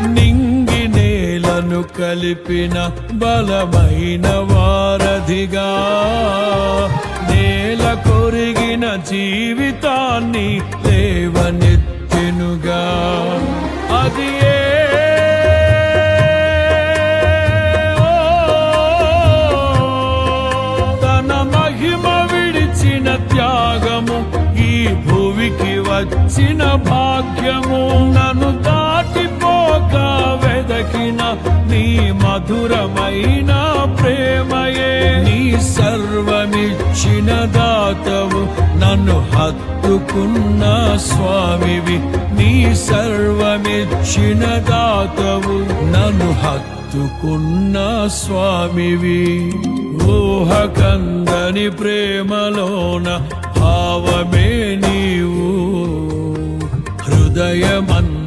నింగి నేలను కలిపిన బలమైన వారధిగా, నేల కొరిగిన జీవితాన్ని లేవనెత్తెనుగా. అది తన మహిమ విడిచిన త్యాగము, ఈ భూమికి వచ్చిన భాగ్యము. నన్ను దాటిపోక వెదకిన నీ మధురమైన ప్రేమయే. నీ సర్వమిచ్చిన దాతవు, నన్ను హత్తుకున్న స్వామివి. నీ సర్వమిచ్చిన దాతవు, నన్ను హత్తుకున్న స్వామివి. ఊహకందని ప్రేమలోన భావమే నీవు, హృదయమన్న